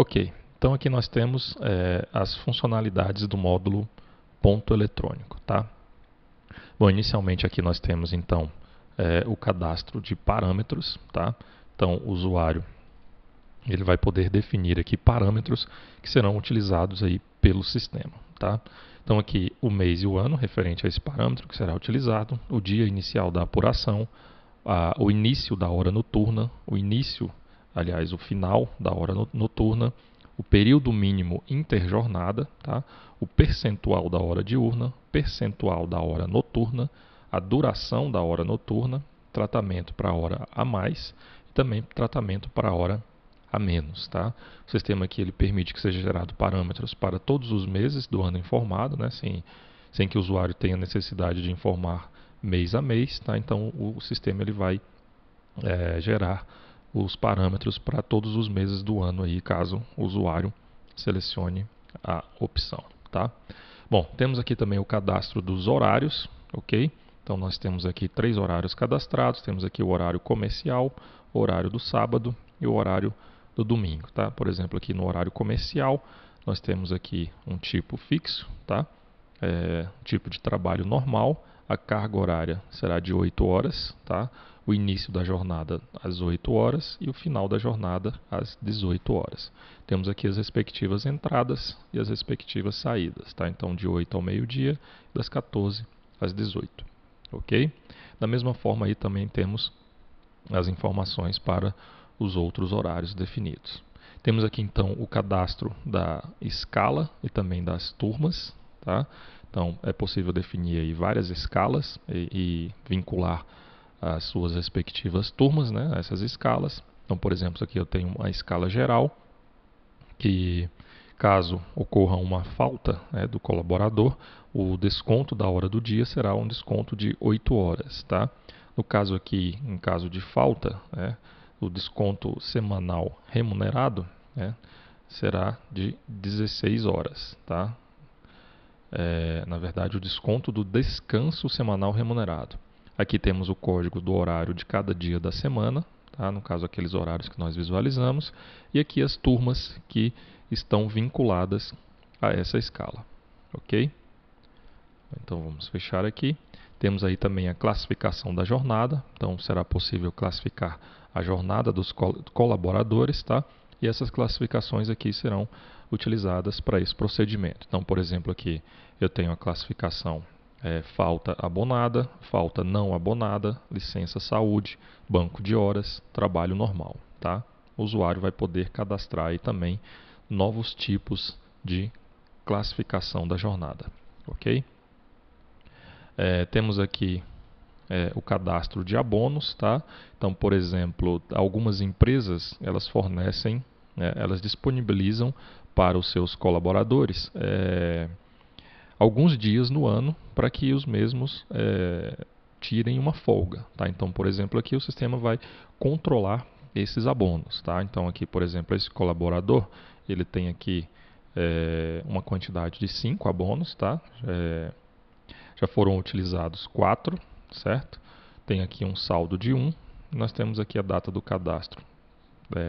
Ok, então aqui nós temos as funcionalidades do módulo ponto eletrônico, tá? Bom, inicialmente aqui nós temos então o cadastro de parâmetros, tá? Então o usuário ele vai poder definir aqui parâmetros que serão utilizados aí pelo sistema, tá? Então aqui o mês e o ano referente a esse parâmetro que será utilizado, o dia inicial da apuração, o início da hora noturna, o final da hora noturna, o período mínimo interjornada, tá? O percentual da hora diurna, percentual da hora noturna, a duração da hora noturna, tratamento para a hora a mais e também tratamento para a hora a menos. Tá? O sistema aqui ele permite que seja gerado parâmetros para todos os meses do ano informado, né? sem que o usuário tenha necessidade de informar mês a mês. Tá? Então o sistema ele vai gerar os parâmetros para todos os meses do ano, aí, caso o usuário selecione a opção. Tá? Bom, temos aqui também o cadastro dos horários, ok? Então nós temos aqui 3 horários cadastrados, temos aqui o horário comercial, o horário do sábado e o horário do domingo. Tá? Por exemplo, aqui no horário comercial, nós temos aqui um tipo fixo, tá? Tipo de trabalho normal, a carga horária será de 8 horas, tá? O início da jornada às 8 horas e o final da jornada às 18 horas. Temos aqui as respectivas entradas e as respectivas saídas, tá? Então de 8 ao meio-dia, das 14 às 18, ok? Da mesma forma aí também temos as informações para os outros horários definidos. Temos aqui então o cadastro da escala e também das turmas, tá? Então é possível definir aí várias escalas e vincular as suas respectivas turmas, né, a essas escalas. Então, por exemplo, aqui eu tenho uma escala geral, que caso ocorra uma falta, né, do colaborador, o desconto da hora do dia será um desconto de 8 horas. Tá? No caso aqui, em caso de falta, né, o desconto semanal remunerado, né, será de 16 horas. Tá? Na verdade, o desconto do descanso semanal remunerado. Aqui temos o código do horário de cada dia da semana, tá? No caso aqueles horários que nós visualizamos, e aqui as turmas que estão vinculadas a essa escala, ok? Então vamos fechar aqui. Temos aí também a classificação da jornada, então será possível classificar a jornada dos colaboradores, tá? E essas classificações aqui serão utilizadas para esse procedimento. Então, por exemplo, aqui eu tenho a classificação falta abonada, falta não abonada, licença saúde, banco de horas, trabalho normal. Tá? O usuário vai poder cadastrar aí também novos tipos de classificação da jornada. Ok? Temos aqui o cadastro de abonos. Tá? Então, por exemplo, algumas empresas elas fornecem, elas disponibilizam para os seus colaboradores alguns dias no ano para que os mesmos tirem uma folga. Tá? Então, por exemplo, aqui o sistema vai controlar esses abonos. Tá? Então, aqui, por exemplo, esse colaborador ele tem aqui uma quantidade de 5 abonos. Tá? Já foram utilizados 4, certo? Tem aqui um saldo de 1. Nós temos aqui a data do cadastro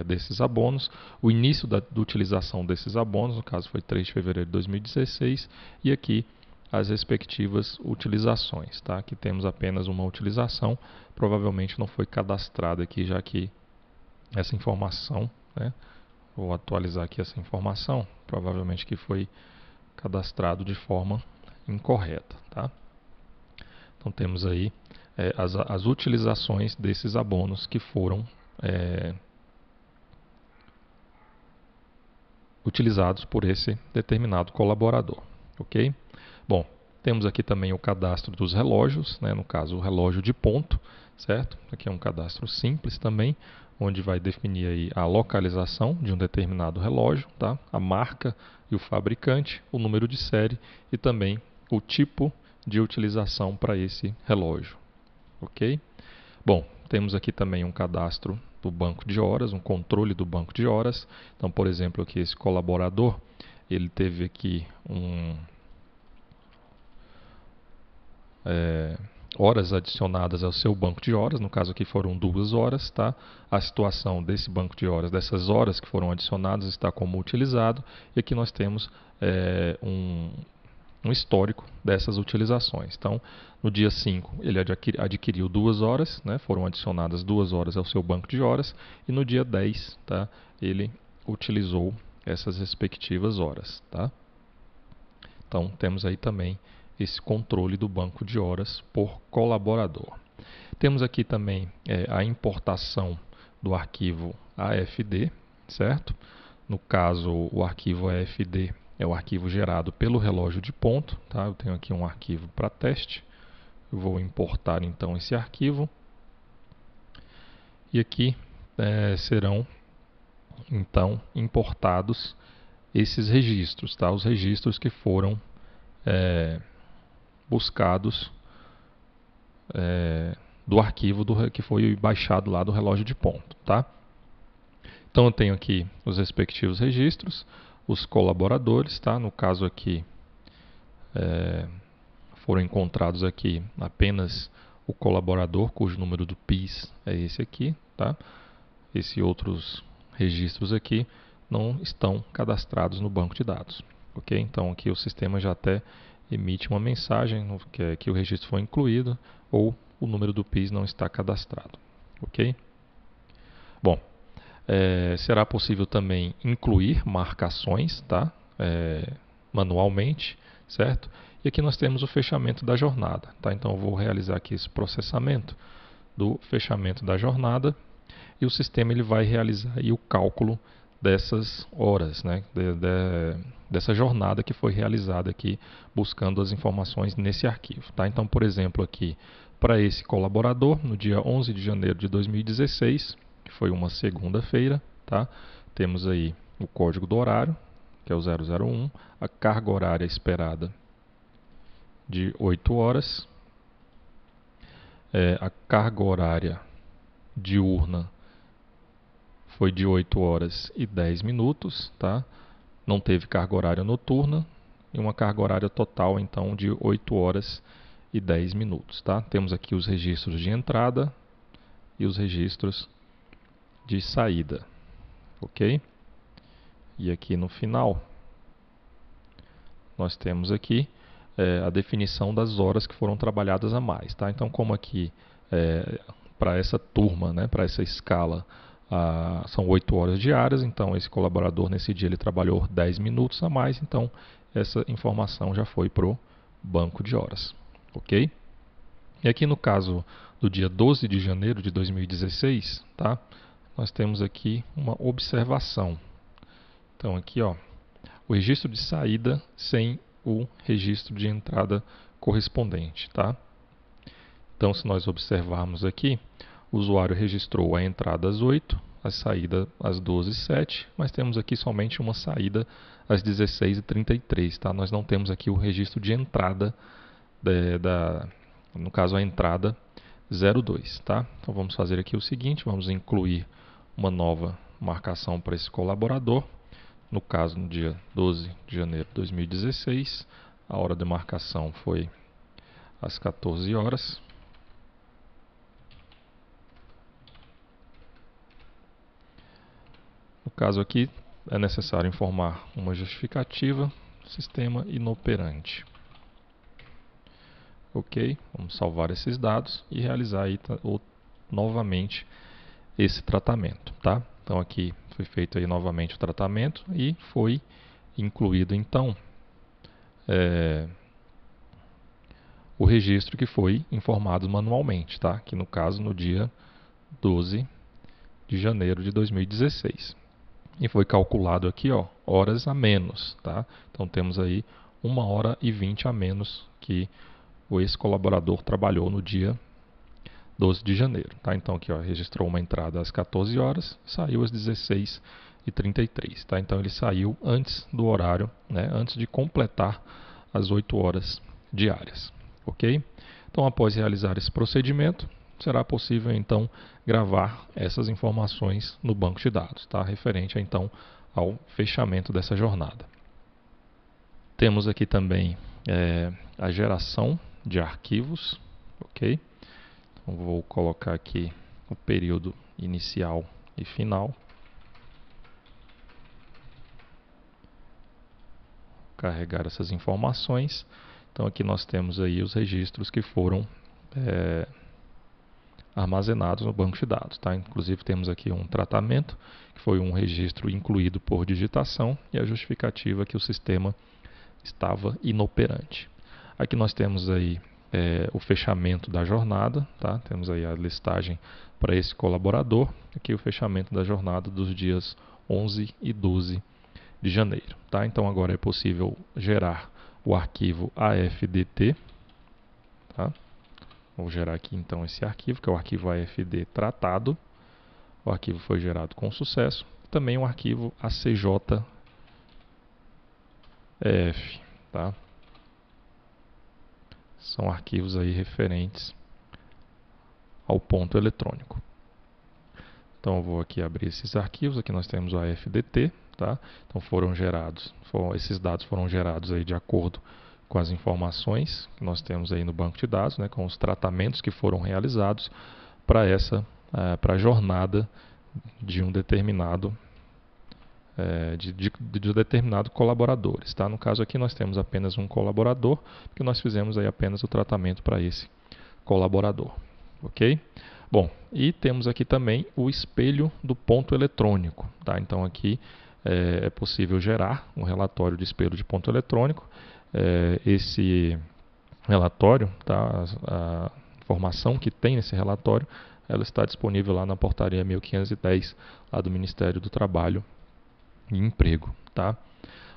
desses abonos, o início da utilização desses abonos, no caso foi 3 de fevereiro de 2016, e aqui as respectivas utilizações. Tá? Aqui temos apenas uma utilização, provavelmente não foi cadastrada aqui, já que essa informação, né, vou atualizar aqui essa informação, provavelmente que foi cadastrado de forma incorreta. Tá? Então temos aí as utilizações desses abonos que foram utilizados por esse determinado colaborador. Ok? Bom, temos aqui também o cadastro dos relógios, né, no caso o relógio de ponto, certo? Aqui é um cadastro simples também, onde vai definir aí a localização de um determinado relógio, tá? A marca e o fabricante, o número de série e também o tipo de utilização para esse relógio. Ok? Bom, temos aqui também um cadastro do banco de horas, um controle do banco de horas. Então, por exemplo, aqui esse colaborador, ele teve aqui horas adicionadas ao seu banco de horas, no caso aqui foram 2 horas, tá? A situação desse banco de horas, dessas horas que foram adicionadas, está como utilizado, e aqui nós temos um histórico dessas utilizações. Então, no dia 5, ele adquiriu 2 horas, né? Foram adicionadas 2 horas ao seu banco de horas, e no dia 10, tá? Ele utilizou essas respectivas horas, tá? Então, temos aí também esse controle do banco de horas por colaborador. Temos aqui também a importação do arquivo AFD, certo? No caso, o arquivo AFD é o arquivo gerado pelo relógio de ponto, tá? Eu tenho aqui um arquivo para teste. Eu vou importar então esse arquivo. E aqui serão então importados esses registros, tá? Os registros que foram buscados do arquivo que foi baixado lá do relógio de ponto, tá? Então eu tenho aqui os respectivos registros, os colaboradores, tá? No caso aqui foram encontrados aqui apenas o colaborador cujo número do PIS é esse aqui, tá? Esses outros registros aqui não estão cadastrados no banco de dados, ok? Então aqui o sistema já até emite uma mensagem que o registro foi incluído ou o número do PIS não está cadastrado, ok? Bom, será possível também incluir marcações, tá? Manualmente, certo? E aqui nós temos o fechamento da jornada, tá? Então eu vou realizar aqui esse processamento do fechamento da jornada e o sistema ele vai realizar aí o cálculo dessas horas, né? Dessa jornada que foi realizada aqui buscando as informações nesse arquivo, tá? Então, por exemplo, aqui para esse colaborador, no dia 11 de janeiro de 2016, que foi uma segunda-feira, tá? Temos aí o código do horário, que é o 001, a carga horária esperada de 8 horas, a carga horária diurna foi de 8 horas e 10 minutos, tá? Não teve carga horária noturna e uma carga horária total então de 8 horas e 10 minutos, tá? Temos aqui os registros de entrada e os registros de saída, ok? E aqui no final nós temos aqui a definição das horas que foram trabalhadas a mais, tá? Então, como aqui para essa turma, né, para essa escala, são 8 horas diárias, então esse colaborador nesse dia ele trabalhou 10 minutos a mais, então essa informação já foi para o banco de horas, ok? E aqui no caso do dia 12 de janeiro de 2016, tá? Nós temos aqui uma observação. Então aqui, ó, o registro de saída sem o registro de entrada correspondente, tá? Então, se nós observarmos aqui, o usuário registrou a entrada às 8, a saída às 12h07, mas temos aqui somente uma saída às 16h33, tá? Nós não temos aqui o registro de entrada, no caso a entrada 02, tá? Então vamos fazer aqui o seguinte, vamos incluir uma nova marcação para esse colaborador. No caso, no dia 12 de janeiro de 2016, a hora de marcação foi às 14 horas. No caso aqui, é necessário informar uma justificativa, sistema inoperante. Ok, vamos salvar esses dados e realizar aí, novamente esse tratamento, tá? Então aqui foi feito aí novamente o tratamento e foi incluído então o registro que foi informado manualmente, tá? Que no caso no dia 12 de janeiro de 2016. E foi calculado aqui, ó, horas a menos, tá? Então temos aí 1 hora e 20 a menos que esse colaborador trabalhou no dia 12 de janeiro, tá? Então aqui, ó, registrou uma entrada às 14 horas, saiu às 16h33, tá? Então ele saiu antes do horário, né? Antes de completar as 8 horas diárias, ok? Então após realizar esse procedimento, será possível então gravar essas informações no banco de dados, tá? Referente então ao fechamento dessa jornada. Temos aqui também a geração de arquivos, ok? Então, vou colocar aqui o período inicial e final. Carregar essas informações. Então aqui nós temos aí os registros que foram armazenados no banco de dados, tá? Inclusive temos aqui um tratamento, que foi um registro incluído por digitação, e a justificativa que o sistema estava inoperante. Aqui nós temos aí o fechamento da jornada, tá? Temos aí a listagem para esse colaborador, aqui o fechamento da jornada dos dias 11 e 12 de janeiro, tá? Então agora é possível gerar o arquivo AFDT, tá? Vou gerar aqui então esse arquivo, que é o arquivo AFD tratado. O arquivo foi gerado com sucesso. Também o arquivo ACJF, tá? São arquivos aí referentes ao ponto eletrônico. Então eu vou aqui abrir esses arquivos. Aqui nós temos o AFDT, tá? Então esses dados foram gerados aí de acordo com as informações que nós temos aí no banco de dados, né, com os tratamentos que foram realizados para a jornada de um determinado de determinado colaboradores, tá? No caso aqui nós temos apenas um colaborador, porque nós fizemos aí apenas o tratamento para esse colaborador, ok? Bom, e temos aqui também o espelho do ponto eletrônico, tá? Então aqui é possível gerar um relatório de espelho de ponto eletrônico. Esse relatório, tá? A informação que tem nesse relatório, ela está disponível lá na portaria 1510 lá do Ministério do Trabalho e Emprego, tá?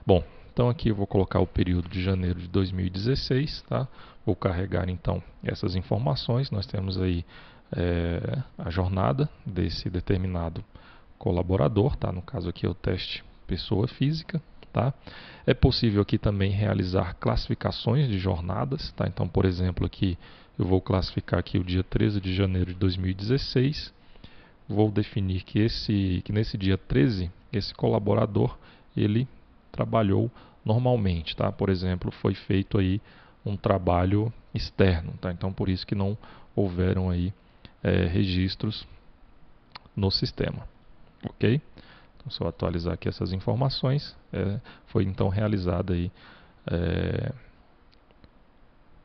Bom, então aqui eu vou colocar o período de janeiro de 2016, tá? Vou carregar então essas informações. Nós temos aí a jornada desse determinado colaborador, tá? No caso aqui é o teste pessoa física, tá? É possível aqui também realizar classificações de jornadas, tá? Então, por exemplo, aqui eu vou classificar aqui o dia 13 de janeiro de 2016. Vou definir que nesse dia 13, esse colaborador, ele trabalhou normalmente, tá? Por exemplo, foi feito aí um trabalho externo, tá? Então, por isso que não houveram aí registros no sistema, ok? Então, só atualizar aqui essas informações. Foi então realizada aí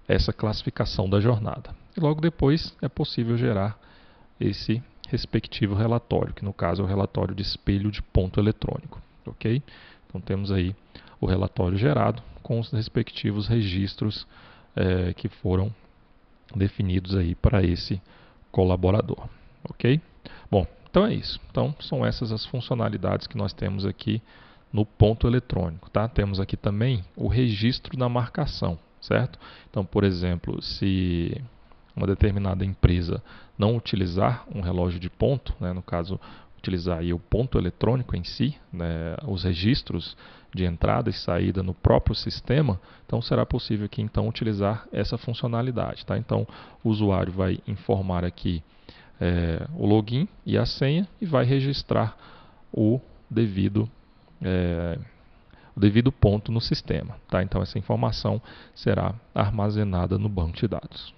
essa classificação da jornada. E logo depois é possível gerar esse respectivo relatório, que no caso é o relatório de espelho de ponto eletrônico, ok? Então temos aí o relatório gerado com os respectivos registros que foram definidos aí para esse colaborador, ok? Bom, então é isso. Então são essas as funcionalidades que nós temos aqui no ponto eletrônico, tá? Temos aqui também o registro da marcação, certo? Então, por exemplo, se uma determinada empresa não utilizar um relógio de ponto, né, no caso utilizar aí o ponto eletrônico em si, né, os registros de entrada e saída no próprio sistema, então será possível aqui então utilizar essa funcionalidade, tá? Então o usuário vai informar aqui o login e a senha e vai registrar o devido ponto no sistema, tá? Então essa informação será armazenada no banco de dados.